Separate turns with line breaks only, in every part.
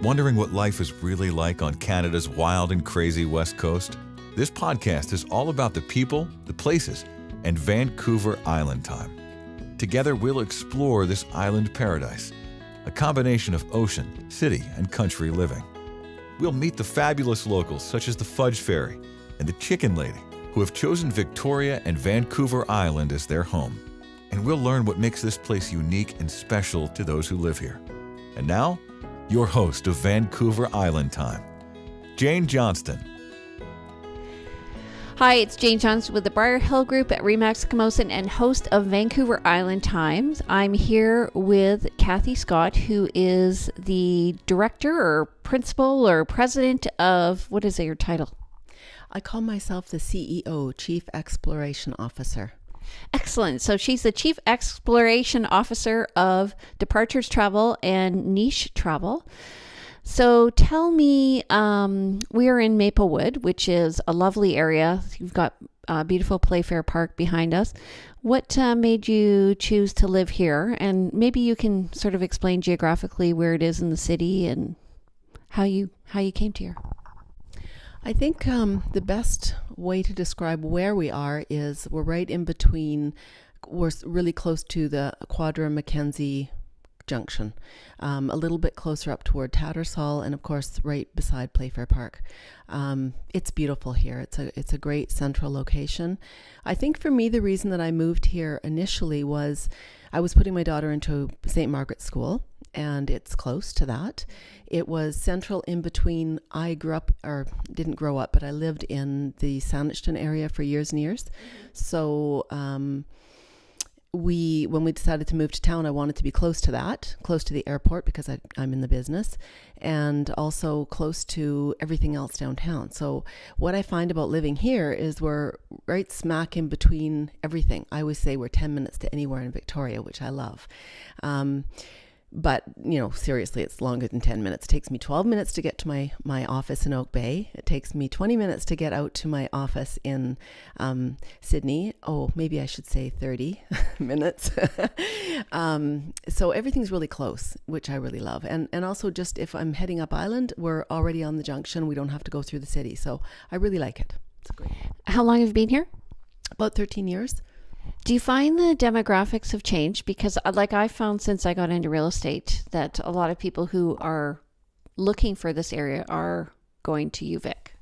Wondering what life is really like on Canada's wild and crazy West Coast? This podcast is all about the people, the places, and Vancouver Island time. Together, we'll explore this island paradise, a combination of ocean, city, and country living. We'll meet the fabulous locals such as the Fudge Fairy and the Chicken Lady, who have chosen Victoria and Vancouver Island as their home. And we'll learn what makes this place unique and special to those who live here. And now, your host of Vancouver Island Time, Jane Johnston.
Hi, it's Jane Johnston with the Briar Hill Group at Remax Camosun and host of Vancouver Island Times. I'm here with Cathy Scott, who is the director or principal or president of, what is your title?
I call myself the CEO, Chief Exploration Officer.
Excellent. So she's the Chief Exploration Officer of Departures Travel and Niche Travel. So tell me, we are in Maplewood, which is a lovely area. You've got a beautiful Playfair Park behind us. What made you choose to live here? And maybe you can sort of explain geographically where it is in the city and how you came to here.
I think the best way to describe where we are is we're right in between, we're really close to the Quadra Mackenzie Junction, a little bit closer up toward Tattersall, and of course right beside Playfair Park. It's beautiful here. It's a great central location. I think for me, the reason that I moved here initially was I was putting my daughter into St. Margaret's School, and it's close to that. It was central in between. I didn't grow up, but I lived in the Saanich area for years and years. So when we decided to move to town, I wanted to be close to that, close to the airport because I'm in the business, and also close to everything else downtown. So what I find about living here is we're right smack in between everything. I always say we're 10 minutes to anywhere in Victoria, which I love. But, seriously, it's longer than 10 minutes. It takes me 12 minutes to get to my office in Oak Bay. It takes me 20 minutes to get out to my office in Sydney. Oh, maybe I should say 30 minutes. So everything's really close, which I really love. And also just if I'm heading up island, we're already on the junction. We don't have to go through the city. So I really like it. It's great.
How long have you been here?
About 13 years.
Do you find the demographics have changed? Because I found since I got into real estate that a lot of people who are looking for this area are going to UVic.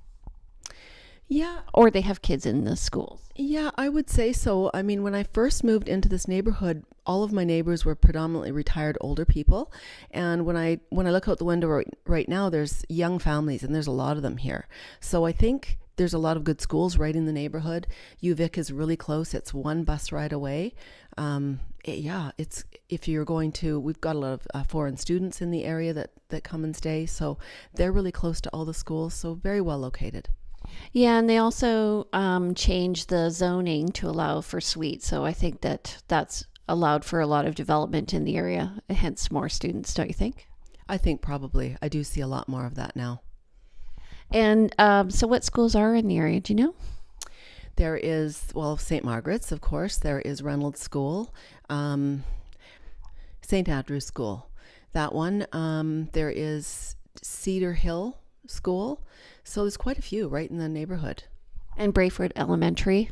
Yeah.
Or they have kids in the schools.
Yeah, I would say so. I mean, when I first moved into this neighborhood, all of my neighbors were predominantly retired older people. And when I look out the window right now, there's young families, and there's a lot of them here. So I think there's a lot of good schools right in the neighborhood. UVic is really close. It's one bus ride away. It's if you're going to, we've got a lot of foreign students in the area that come and stay. So they're really close to all the schools. So very well located.
Yeah, and they also changed the zoning to allow for suites. So I think that's allowed for a lot of development in the area, hence more students, don't you think?
I think probably. I do see a lot more of that now.
And so what schools are in the area? Do you know?
There is, St. Margaret's, of course. There is Reynolds School, St. Andrew's School, that one. There is Cedar Hill School. So there's quite a few right in the neighborhood.
And Brayfoot Elementary.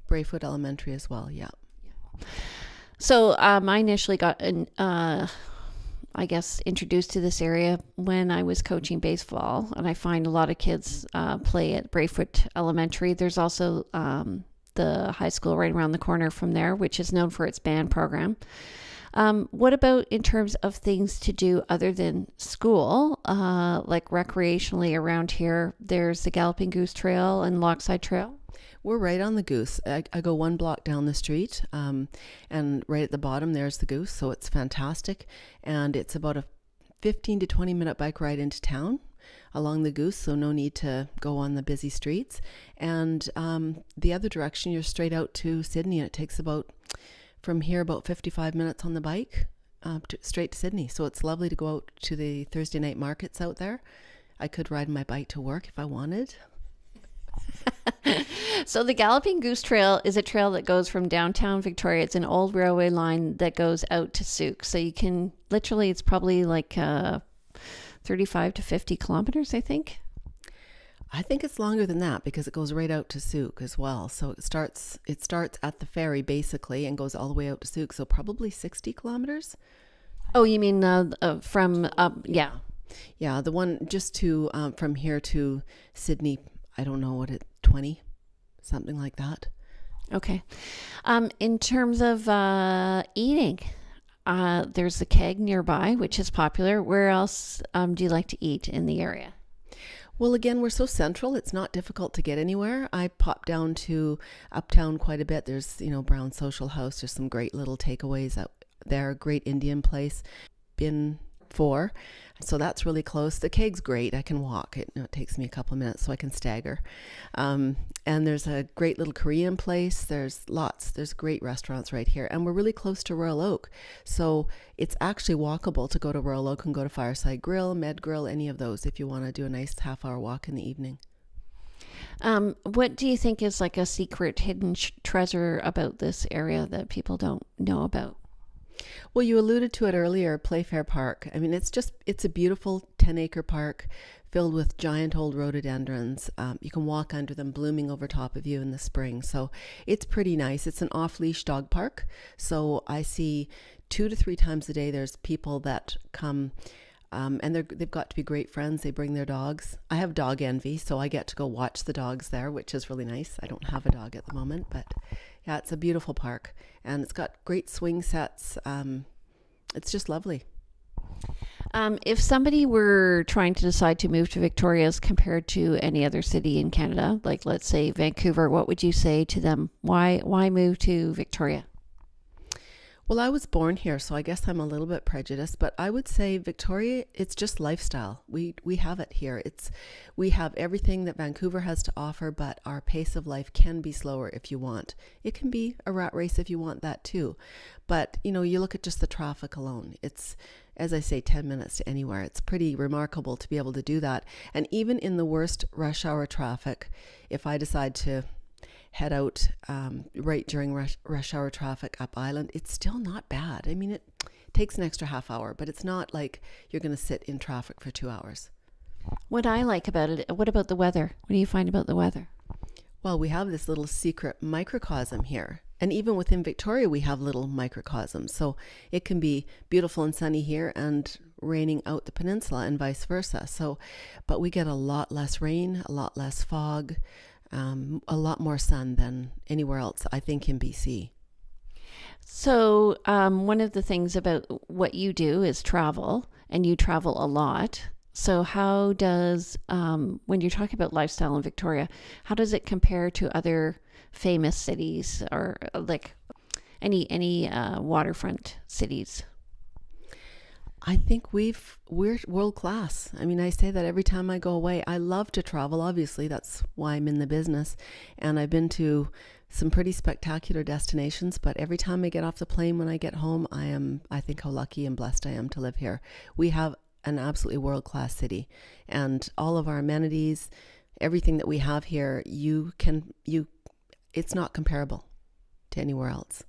Brayfoot Elementary as well, yeah.
So I initially got introduced to this area when I was coaching baseball, and I find a lot of kids play at Brayfoot Elementary. There's also the high school right around the corner from there, which is known for its band program. What about in terms of things to do other than school, like recreationally around here? There's the Galloping Goose Trail and Lochside Trail.
We're right on the Goose. I go one block down the street, and right at the bottom there's the Goose, so it's fantastic. And it's about a 15 to 20 minute bike ride into town along the Goose, so no need to go on the busy streets. And the other direction, you're straight out to Sydney, and it takes from here about 55 minutes on the bike straight to Sydney. So it's lovely to go out to the Thursday night markets out there. I could ride my bike to work if I wanted.
So the Galloping Goose Trail is a trail that goes from downtown Victoria. It's an old railway line that goes out to Souk. So you can literally, it's probably like 35 to 50 kilometers, I think.
I think it's longer than that because it goes right out to Souk as well. So it starts at the ferry basically and goes all the way out to Souk. So probably 60 kilometers.
Oh, you mean from, yeah.
Yeah, the one just to from here to Sydney, I don't know 20, something like that.
Okay. In terms of eating, there's the keg nearby, which is popular. Where else do you like to eat in the area?
Well, again, we're so central, it's not difficult to get anywhere. I pop down to Uptown quite a bit. There's, Brown Social House. There's some great little takeaways out there, great Indian place. Been for. So that's really close. The keg's great. I can walk. It takes me a couple of minutes so I can stagger. And there's a great little Korean place. There's great restaurants right here. And we're really close to Royal Oak. So it's actually walkable to go to Royal Oak and go to Fireside Grill, Med Grill, any of those if you want to do a nice half-hour walk in the evening.
What do you think is like a secret hidden treasure about this area that people don't know about?
Well, you alluded to it earlier, Playfair Park. I mean, it's a beautiful 10-acre park filled with giant old rhododendrons. You can walk under them blooming over top of you in the spring. So it's pretty nice. It's an off-leash dog park. So I see 2 to 3 times a day there's people that come and they've got to be great friends. They bring their dogs. I have dog envy, so I get to go watch the dogs there, which is really nice. I don't have a dog at the moment, but yeah, it's a beautiful park and it's got great swing sets. It's just lovely.
If somebody were trying to decide to move to Victoria as compared to any other city in Canada, like let's say Vancouver, what would you say to them? Why move to Victoria?
Well, I was born here, so I guess I'm a little bit prejudiced, but I would say Victoria, it's just lifestyle. We have it here. We have everything that Vancouver has to offer, but our pace of life can be slower if you want. It can be a rat race if you want that too. But, you look at just the traffic alone. It's, as I say, 10 minutes to anywhere. It's pretty remarkable to be able to do that. And even in the worst rush hour traffic, if I decide to head out right during rush hour traffic up Island, it's still not bad. I mean, it takes an extra half hour, but it's not like you're going to sit in traffic for 2 hours.
What I like about it, what about the weather? What do you find about the weather?
Well, we have this little secret microcosm here. And even within Victoria, we have little microcosms. So it can be beautiful and sunny here and raining out the peninsula and vice versa. But we get a lot less rain, a lot less fog, a lot more sun than anywhere else, I think, in BC.
So one of the things about what you do is travel, and you travel a lot. So how does, when you're talking about lifestyle in Victoria, how does it compare to other famous cities or like any waterfront cities?
I think we're world class. I mean, I say that every time I go away. I love to travel, obviously. That's why I'm in the business. And I've been to some pretty spectacular destinations, but every time I get off the plane when I get home, I think how lucky and blessed I am to live here. We have an absolutely world-class city, and all of our amenities, everything that we have here, it's not comparable to anywhere else.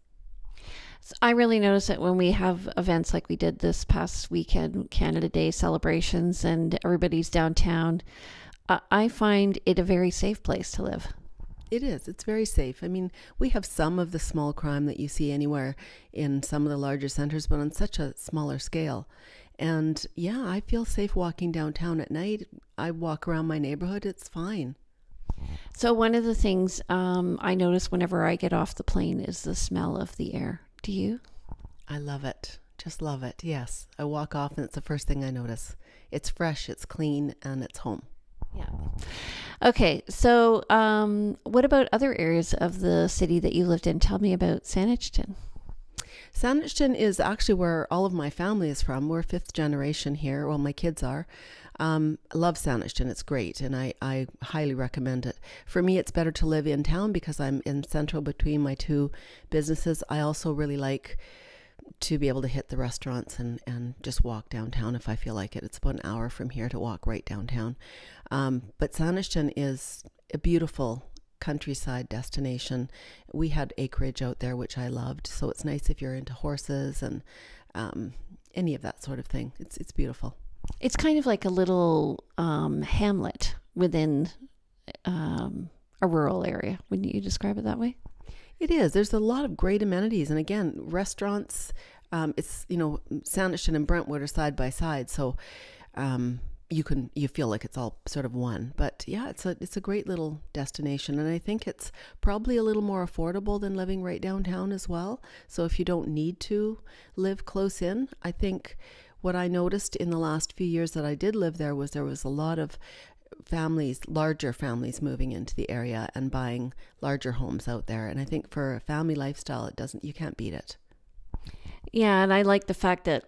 I really notice that when we have events like we did this past weekend, Canada Day celebrations, and everybody's downtown, I find it a very safe place to live.
It is. It's very safe. I mean, we have some of the small crime that you see anywhere in some of the larger centers, but on such a smaller scale. And yeah, I feel safe walking downtown at night. I walk around my neighborhood. It's fine.
So one of the things I notice whenever I get off the plane is the smell of the air. Do you?
I love it. Just love it. Yes. I walk off and it's the first thing I notice. It's fresh, it's clean, and it's home.
Yeah. Okay. So what about other areas of the city that you lived in? Tell me about Saanich.
Saanich is actually where all of my family is from. We're 5th generation here. Well, my kids are. I love Saanich. It's great, and I highly recommend it. For me, it's better to live in town because I'm in central between my 2 businesses. I also really like to be able to hit the restaurants and just walk downtown if I feel like it. It's about an hour from here to walk right downtown. But Saanich is a beautiful countryside destination. We had acreage out there, which I loved. So it's nice if you're into horses and any of that sort of thing. It's beautiful.
It's kind of like a little hamlet within a rural area. Wouldn't you describe it that way?
It is. There's a lot of great amenities. And again, restaurants, it's, Saanich and Brentwood are side by side. So you feel like it's all sort of one. But yeah, it's a great little destination. And I think it's probably a little more affordable than living right downtown as well. So if you don't need to live close in, I think what I noticed in the last few years that I did live there was a lot of families, larger families moving into the area and buying larger homes out there. And I think for a family lifestyle, you can't beat it.
Yeah, and I like the fact that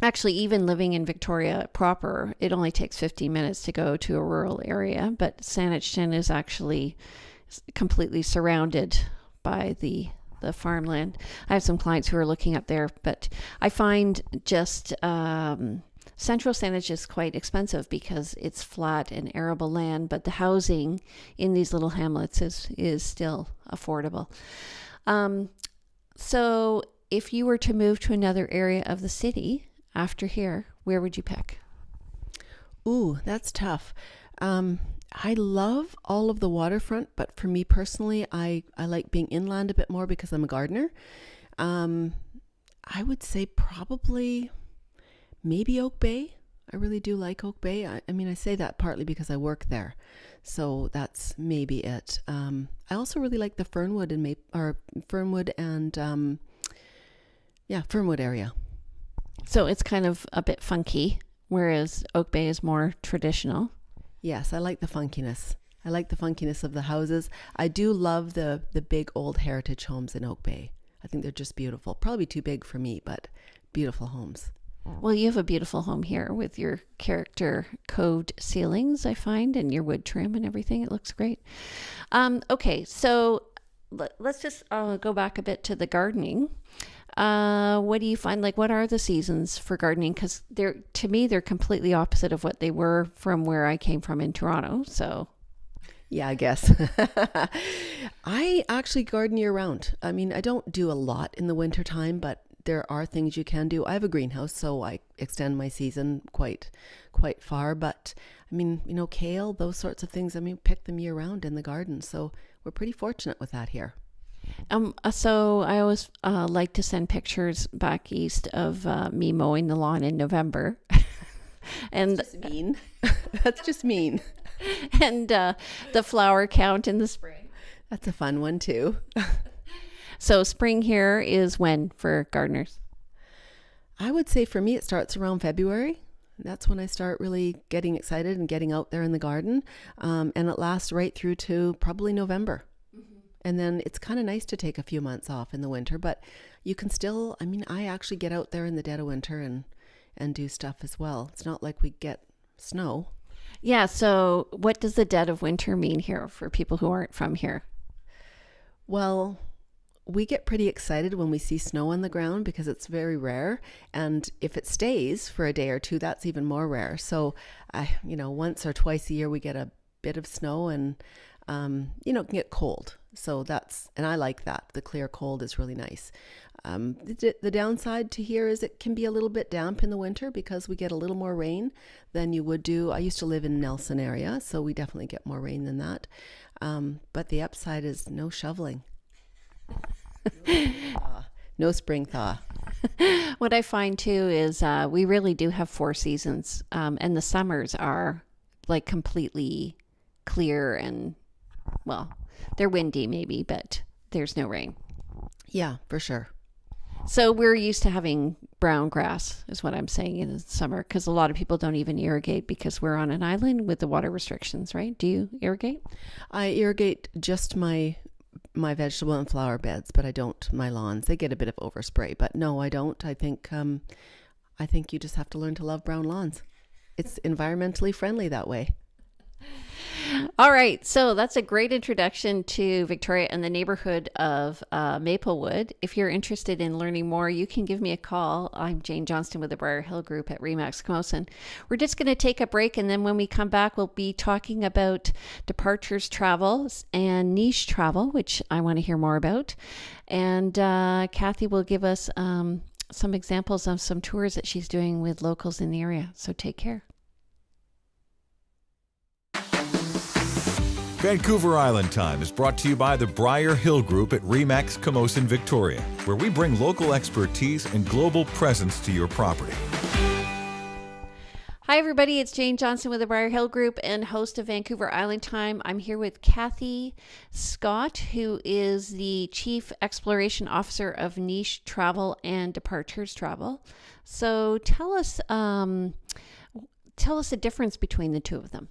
actually even living in Victoria proper, it only takes 15 minutes to go to a rural area, but Saanich is actually completely surrounded by the farmland. I have some clients who are looking up there, but I find just Central Saanich is quite expensive because it's flat and arable land, but the housing in these little hamlets is still affordable. So if you were to move to another area of the city after here, where would you pick?
Ooh, that's tough. I love all of the waterfront, but for me personally, I like being inland a bit more because I'm a gardener. I would say probably maybe Oak Bay. I really do like Oak Bay. I mean, I say that partly because I work there. So that's maybe it. I also really like the Fernwood and Fernwood area.
So it's kind of a bit funky, whereas Oak Bay is more traditional.
Yes, I like the funkiness. I like the funkiness of the houses. I do love the big old heritage homes in Oak Bay. I think they're just beautiful. Probably too big for me, but beautiful homes.
Well, you have a beautiful home here with your character code ceilings, I find, and your wood trim and everything. It looks great. Okay, so let's just go back a bit to the gardening. What do you find? Like, what are the seasons for gardening? Because to me, they're completely opposite of what they were from where I came from in Toronto. So,
yeah, I guess. I actually garden year round. I mean, I don't do a lot in the winter time, but there are things you can do. I have a greenhouse, so I extend my season quite far. But I mean, kale, those sorts of things. I mean, pick them year round in the garden. So we're pretty fortunate with that here.
So I always like to send pictures back east of me mowing the lawn in November. And
that's just mean. That's just mean.
And the flower count in the spring.
That's a fun one too.
So spring here is when for gardeners?
I would say for me it starts around February. That's when I start really getting excited and getting out there in the garden. And it lasts right through to probably November. And then it's kind of nice to take a few months off in the winter, but you can still, I mean, I actually get out there in the dead of winter and do stuff as well. It's not like we get snow.
Yeah. So what does the dead of winter mean here for people who aren't from here?
Well, we get pretty excited when we see snow on the ground because it's very rare. And if it stays for a day or two, that's even more rare. So, once or twice a year, we get a bit of snow and, it can get cold. So and I like that. The clear cold is really nice. The downside to here is it can be a little bit damp in the winter because we get a little more rain than you would do. I used to live in Nelson area, so we definitely get more rain than that. But the upside is no shoveling. No spring thaw.
What I find too is we really do have 4 seasons, and the summers are like completely clear and, well, they're windy maybe, but there's no rain.
Yeah, for sure.
So we're used to having brown grass is what I'm saying in the summer, because a lot of people don't even irrigate because we're on an island with the water restrictions, right? Do you irrigate?
I irrigate just my vegetable and flower beds, but I don't my lawns. They get a bit of overspray, but no, I don't. I think you just have to learn to love brown lawns. It's environmentally friendly that way.
All right. So that's a great introduction to Victoria and the neighborhood of Maplewood. If you're interested in learning more, you can give me a call. I'm Jane Johnston with the Briar Hill Group at Remax Camosun. We're just going to take a break, and then when we come back, we'll be talking about departures travel and niche travel, which I want to hear more about. And Cathy will give us some examples of some tours that she's doing with locals in the area. So take care.
Vancouver Island Time is brought to you by the Briar Hill Group at Remax Camosun, Victoria, where we bring local expertise and global presence to your property.
Hi, everybody. It's Jane Johnson with the Briar Hill Group and host of Vancouver Island Time. I'm here with Cathy Scott, who is the Chief Exploration Officer of Niche Travel and Departures Travel. So tell us the difference between the two of them.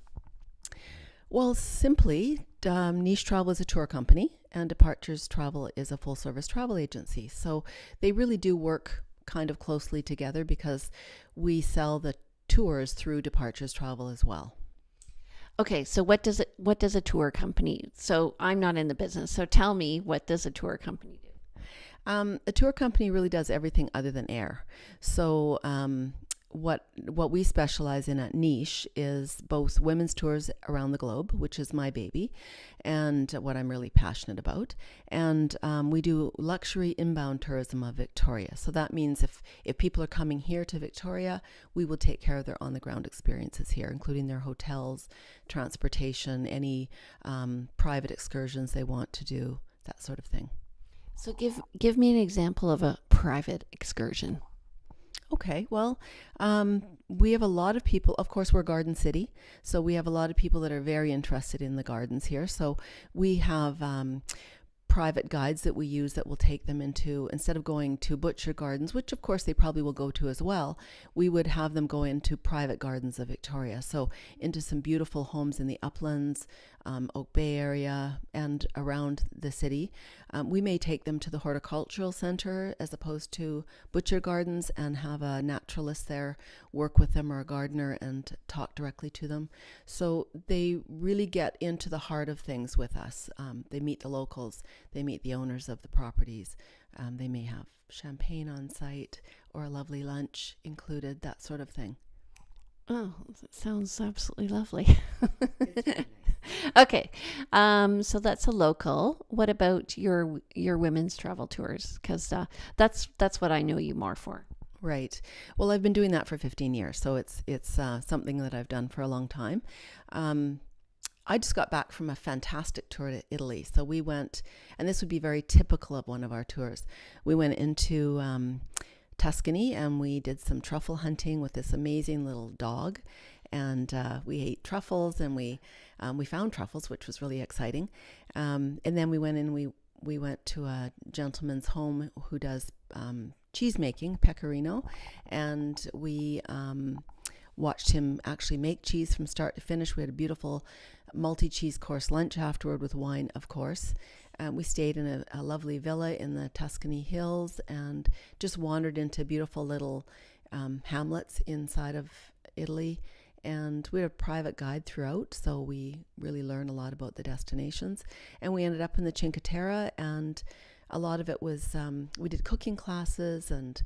Well, simply, Niche Travel is a tour company and Departures Travel is a full-service travel agency. So they really do work kind of closely together because we sell the tours through Departures Travel as well.
Okay, so what does a tour company? So I'm not in the business. So tell me, what does a tour company do?
A tour company really does everything other than air. So what we specialize in at Niche is both women's tours around the globe, which is my baby, and what I'm really passionate about. And we do luxury inbound tourism of Victoria. So that means if people are coming here to Victoria, we will take care of their on-the-ground experiences here, including their hotels, transportation, any private excursions they want to do, that sort of thing.
So give me an example of a private excursion.
Okay, well, we have a lot of people, of course, we're Garden City, so we have a lot of people that are very interested in the gardens here. So we have private guides that we use that will take them into, instead of going to butcher gardens, which of course they probably will go to as well, we would have them go into private gardens of Victoria. So into some beautiful homes in the uplands, Oak Bay area and around the city. We may take them to the horticultural center as opposed to butcher gardens and have a naturalist there work with them or a gardener and talk directly to them. So they really get into the heart of things with us. They meet the locals, they meet the owners of the properties. They may have champagne on site or a lovely lunch included, that sort of thing.
Oh, that sounds absolutely lovely.
It's really nice.
Okay, so that's a local. What about your women's travel tours? Because that's what I know you more for.
Right. Well, I've been doing that for 15 years, so it's something that I've done for a long time. I just got back from a fantastic tour to Italy. So we went, and this would be very typical of one of our tours. We went into Tuscany and we did some truffle hunting with this amazing little dog. And we ate truffles and we found truffles, which was really exciting. And then we went in, we went to a gentleman's home who does cheese making, pecorino, and we watched him actually make cheese from start to finish. We had a beautiful multi-cheese course lunch afterward with wine, of course. We stayed in a lovely villa in the Tuscany hills and just wandered into beautiful little hamlets inside of Italy. And we had a private guide throughout, so we really learned a lot about the destinations. And we ended up in the Cinque Terre, and a lot of it was, we did cooking classes and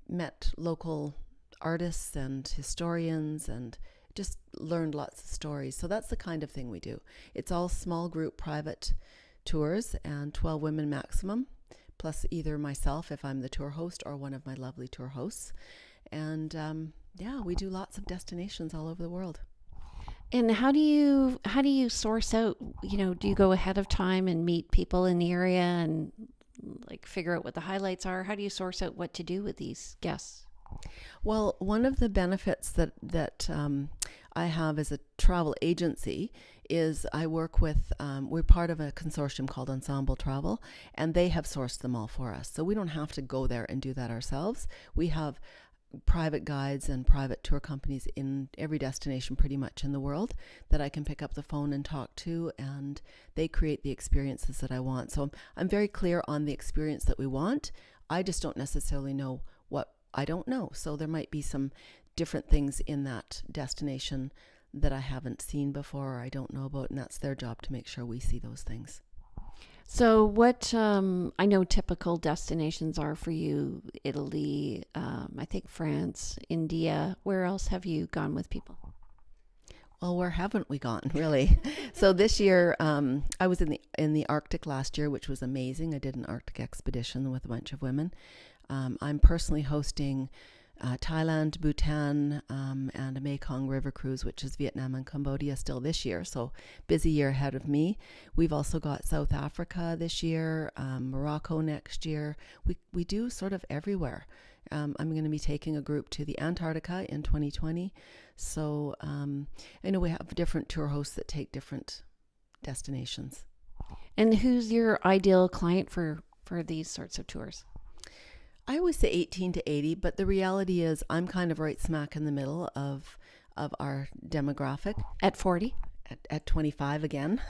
met local artists and historians and just learned lots of stories. So that's the kind of thing we do. It's all small group private tours and 12 women maximum, plus either myself if I'm the tour host or one of my lovely tour hosts. And yeah, we do lots of destinations all over the world.
And how do you source out, do you go ahead of time and meet people in the area and like figure out what the highlights are? How do you source out what to do with these guests?
Well, one of the benefits that I have as a travel agency is I work with, we're part of a consortium called Ensemble Travel, and they have sourced them all for us. So we don't have to go there and do that ourselves. We have private guides and private tour companies in every destination pretty much in the world that I can pick up the phone and talk to, and they create the experiences that I want. So I'm very clear on the experience that we want. I just don't necessarily know what I don't know. So there might be some different things in that destination that I haven't seen before or I don't know about, and that's their job to make sure we see those things.
So what I know typical destinations are for you: Italy, I think France, India. Where else have you gone with people?
Well, where haven't we gone, really? So this year, I was in the Arctic last year, which was amazing. I did an Arctic expedition with a bunch of women. I'm personally hosting Thailand, Bhutan, and a Mekong River cruise, which is Vietnam and Cambodia still this year. So busy year ahead of me. We've also got South Africa this year, Morocco next year. We do sort of everywhere. I'm going to be taking a group to the Antarctica in 2020. So I know we have different tour hosts that take different destinations.
And who's your ideal client for these sorts of tours?
I always say 18 to 80, but the reality is I'm kind of right smack in the middle of our demographic.
At 40?
At 25 again.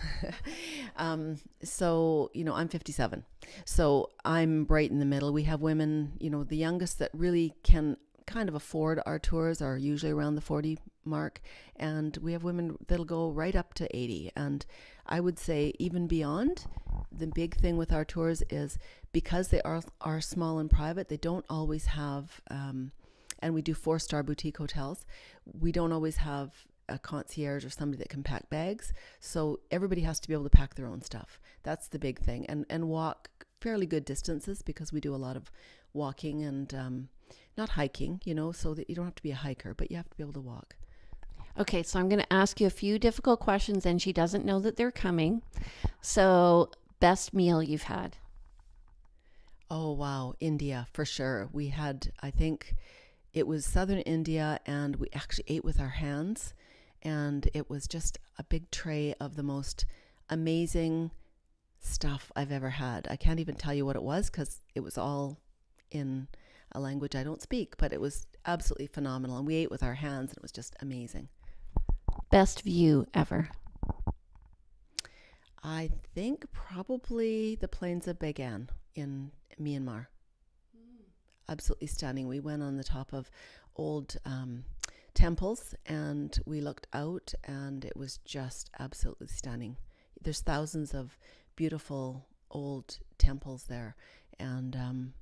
So, I'm 57. So I'm right in the middle. We have women, the youngest that really can kind of afford our tours are usually around the 40 mark. And we have women that'll go right up to 80. And I would say even beyond. The big thing with our tours is because they are small and private, they don't always have, and we do 4-star boutique hotels. We don't always have a concierge or somebody that can pack bags. So everybody has to be able to pack their own stuff. That's the big thing. And walk fairly good distances because we do a lot of walking and not hiking, so that you don't have to be a hiker, but you have to be able to walk.
Okay, so I'm going to ask you a few difficult questions and she doesn't know that they're coming. So best meal you've had?
Oh, wow. India, for sure. We had, I think it was southern India, and we actually ate with our hands. And it was just a big tray of the most amazing stuff I've ever had. I can't even tell you what it was because it was all in a language I don't speak, but it was absolutely phenomenal. And we ate with our hands, and it was just amazing.
Best view ever?
I think probably the plains of Bagan in Myanmar. Absolutely stunning. We went on the top of old temples and we looked out, and it was just absolutely stunning. There's thousands of beautiful old temples there, and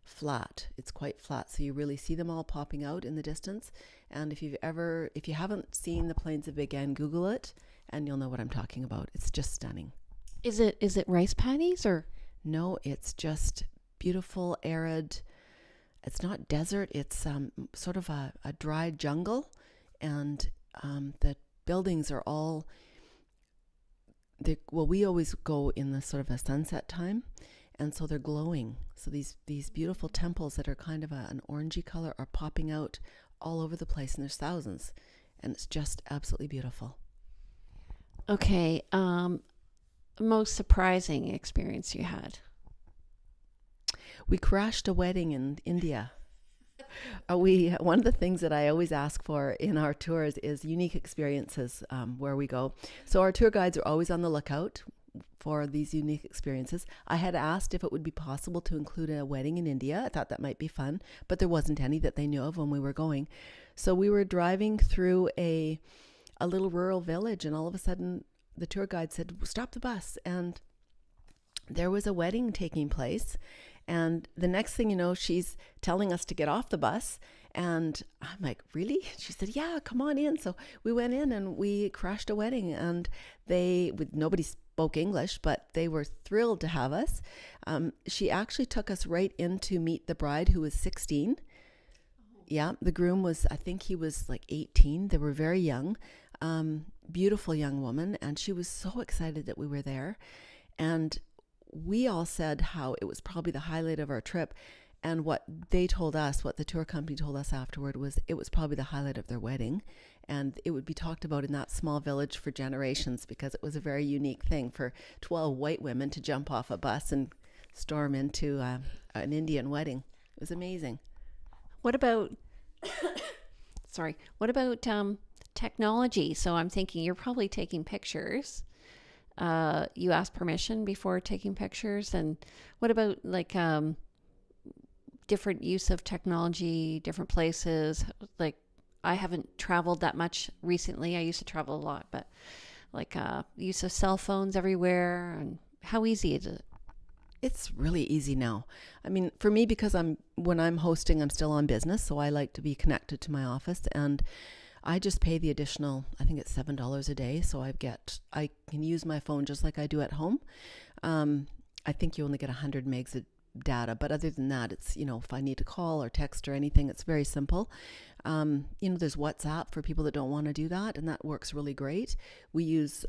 flat. It's quite flat, so you really see them all popping out in the distance. And if you haven't seen the plains of Bagan, Google it and you'll know what I'm talking about. It's just stunning.
Is it rice paddies or?
No, it's just beautiful, arid. It's not desert. It's sort of a dry jungle, and the buildings are all. We always go in the sort of a sunset time, and so they're glowing. So these beautiful temples that are kind of an orangey color are popping out all over the place, and there's thousands, and it's just absolutely beautiful.
Okay, most surprising experience you had?
We crashed a wedding in India. One of the things that I always ask for in our tours is unique experiences where we go. So our tour guides are always on the lookout for these unique experiences. I had asked if it would be possible to include a wedding in India. I thought that might be fun, but there wasn't any that they knew of when we were going. So we were driving through a little rural village, and all of a sudden the tour guide said, "Stop the bus." And there was a wedding taking place. And the next thing you know, she's telling us to get off the bus. And I'm like, "Really?" She said, "Yeah, come on in." So we went in and we crashed a wedding, and nobody spoke English, but they were thrilled to have us. She actually took us right in to meet the bride, who was 16. Yeah, the groom I think he was like 18. They were very young, beautiful young woman. And she was so excited that we were there. And we all said how it was probably the highlight of our trip. And what they told us, what the tour company told us afterward, was it was probably the highlight of their wedding. And it would be talked about in that small village for generations, because it was a very unique thing for 12 white women to jump off a bus and storm into an Indian wedding. It was amazing.
What about technology? So I'm thinking you're probably taking pictures. You ask permission before taking pictures. And what about different use of technology, different places? Like, I haven't traveled that much recently. I used to travel a lot, but use of cell phones everywhere. And how easy is it?
It's really easy now. I mean, for me, because when I'm hosting, I'm still on business, so I like to be connected to my office, and I just pay the additional, I think it's $7 a day, so I can use my phone just like I do at home. I think you only get 100 megs data. But other than that, it's, if I need to call or text or anything, it's very simple. There's WhatsApp for people that don't want to do that, and that works really great.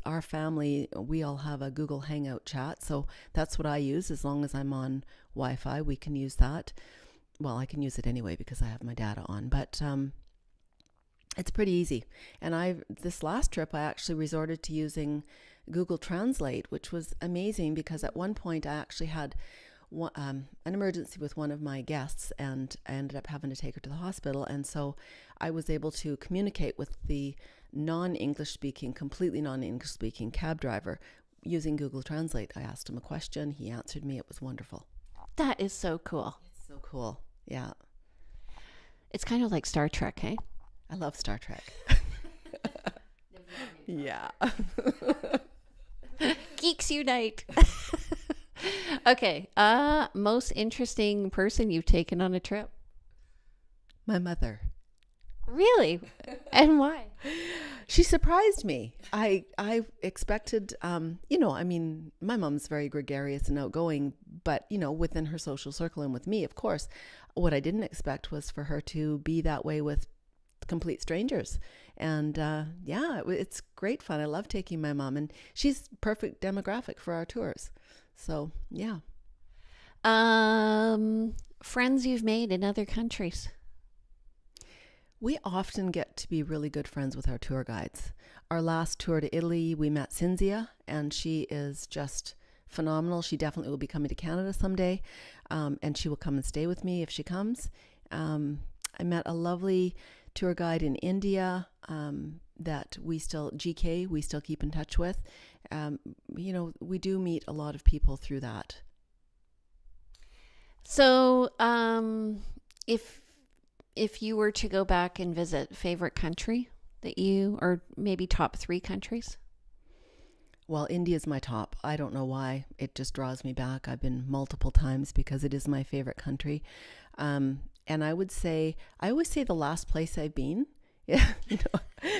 Our family, we all have a Google Hangout chat, so that's what I use. As long as I'm on Wi-Fi, we can use that. Well, I can use it anyway because I have my data on, but it's pretty easy. And this last trip, I actually resorted to using Google Translate, which was amazing because at one point I actually had an emergency with one of my guests, and I ended up having to take her to the hospital. And so I was able to communicate with the completely non-English speaking cab driver using Google Translate. I asked him a question. He answered me. It was wonderful.
That is so cool.
It's so cool. Yeah.
It's kind of like Star Trek, hey?
I love Star Trek. Yeah.
Geeks unite. Okay. Most interesting person you've taken on a trip?
My mother.
Really? And why?
She surprised me. I expected, my mom's very gregarious and outgoing, but, within her social circle and with me, of course. What I didn't expect was for her to be that way with complete strangers. And it's great fun. I love taking my mom, and she's perfect demographic for our tours. So, yeah.
Friends you've made in other countries?
We often get to be really good friends with our tour guides. Our last tour to Italy, we met Cinzia, and she is just phenomenal. She definitely will be coming to Canada someday, and she will come and stay with me if she comes. I met a lovely tour guide in India that we still keep in touch with. We do meet a lot of people through that.
So if you were to go back and visit, favorite country or maybe top 3 countries?
Well, India's my top. I don't know why. It just draws me back. I've been multiple times because it is my favorite country. And I always say the last place I've been,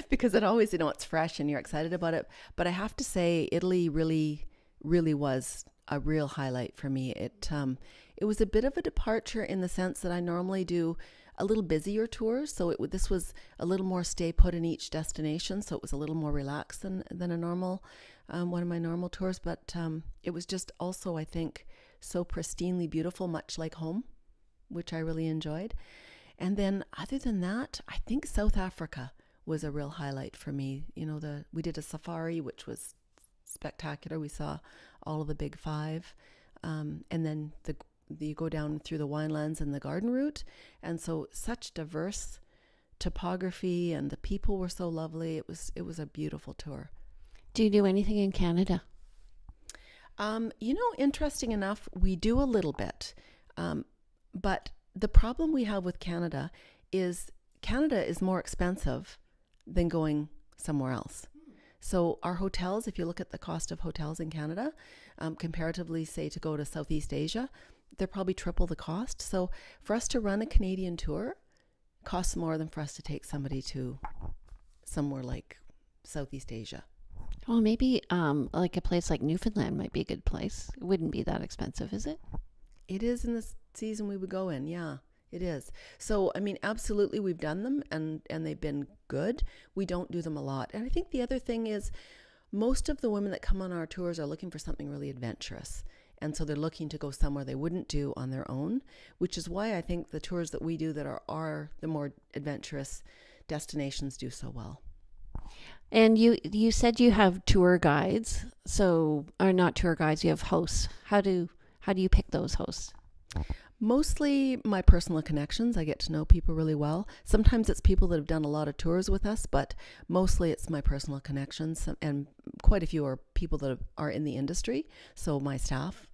because it always, it's fresh and you're excited about it. But I have to say Italy really, really was a real highlight for me. It was a bit of a departure in the sense that I normally do a little busier tours. So this was a little more stay put in each destination. So it was a little more relaxed than a normal, one of my normal tours. But it was just also, I think, so pristinely beautiful, much like home, which I really enjoyed. And then other than that, I think South Africa was a real highlight for me. We did a safari, which was spectacular. We saw all of the big 5. And then you go down through the winelands and the garden route. And so such diverse topography, and the people were so lovely. It was a beautiful tour.
Do you do anything in Canada?
Interesting enough, we do a little bit. But the problem we have with Canada is more expensive than going somewhere else. So our hotels, if you look at the cost of hotels in Canada, comparatively, say, to go to Southeast Asia, they're probably triple the cost. So for us to run a Canadian tour costs more than for us to take somebody to somewhere like Southeast Asia.
Well, maybe like a place like Newfoundland might be a good place. It wouldn't be that expensive, is it?
It is in the season we would go in. Yeah, it is. So, absolutely, we've done them and they've been good. We don't do them a lot. And I think the other thing is most of the women that come on our tours are looking for something really adventurous. And so they're looking to go somewhere they wouldn't do on their own, which is why I think the tours that we do that are the more adventurous destinations do so well.
And you said you have tour guides, or not tour guides, you have hosts. How do you pick those hosts?
Mostly my personal connections. I get to know people really well. Sometimes it's people that have done a lot of tours with us, but mostly it's my personal connections, and quite a few are people that are in the industry. So my staff,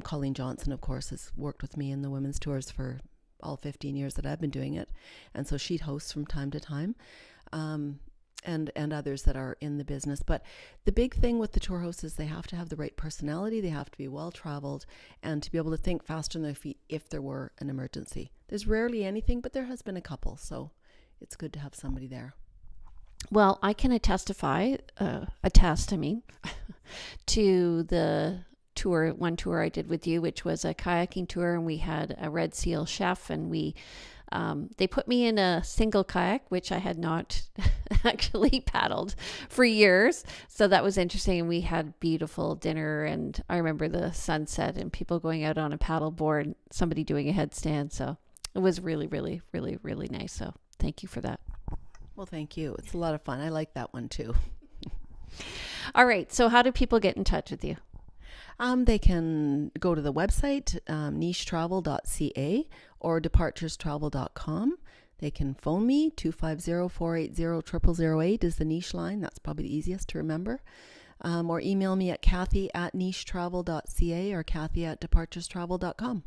Colleen Johnson, of course, has worked with me in the women's tours for all 15 years that I've been doing it. And so she hosts from time to time. And others that are in the business. But the big thing with the tour hosts is they have to have the right personality, they have to be well-traveled, and to be able to think fast on their feet if there were an emergency. There's rarely anything, but there has been a couple, so it's good to have somebody there.
Well, I can attest to the one tour I did with you, which was a kayaking tour, and we had a red seal chef, and they put me in a single kayak, which I had not actually paddled for years. So that was interesting. And we had beautiful dinner, and I remember the sunset and people going out on a paddle board, somebody doing a headstand. So it was really, really, really, really nice. So thank you for that.
Well, thank you. It's a lot of fun. I like that one too.
All right. So how do people get in touch with you?
They can go to the website, nichetravel.ca or departurestravel.com. They can phone me, 250-480-0008 is the niche line. That's probably the easiest to remember. Or email me at Cathy@nichetravel.ca or Cathy@departurestravel.com.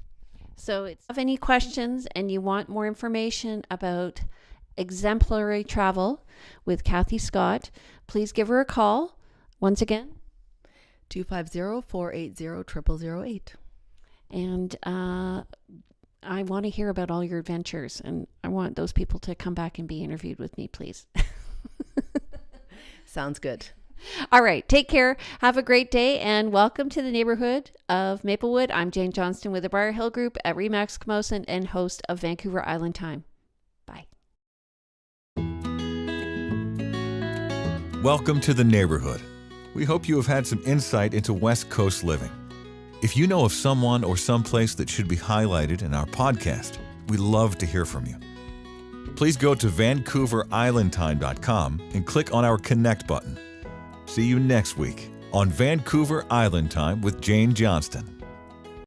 So if you have any questions and you want more information about exemplary travel with Cathy Scott, please give her a call. Once again,
250-480-0008.
And I want to hear about all your adventures, and I want those people to come back and be interviewed with me, please.
Sounds good.
All right. Take care. Have a great day, and welcome to the neighborhood of Maplewood. I'm Jane Johnston with the Briar Hill Group at Remax Camosun and host of Vancouver Island Time. Bye.
Welcome to the neighborhood. We hope you have had some insight into West Coast living. If you know of someone or someplace that should be highlighted in our podcast, we'd love to hear from you. Please go to VancouverIslandTime.com and click on our Connect button. See you next week on Vancouver Island Time with Jane Johnston.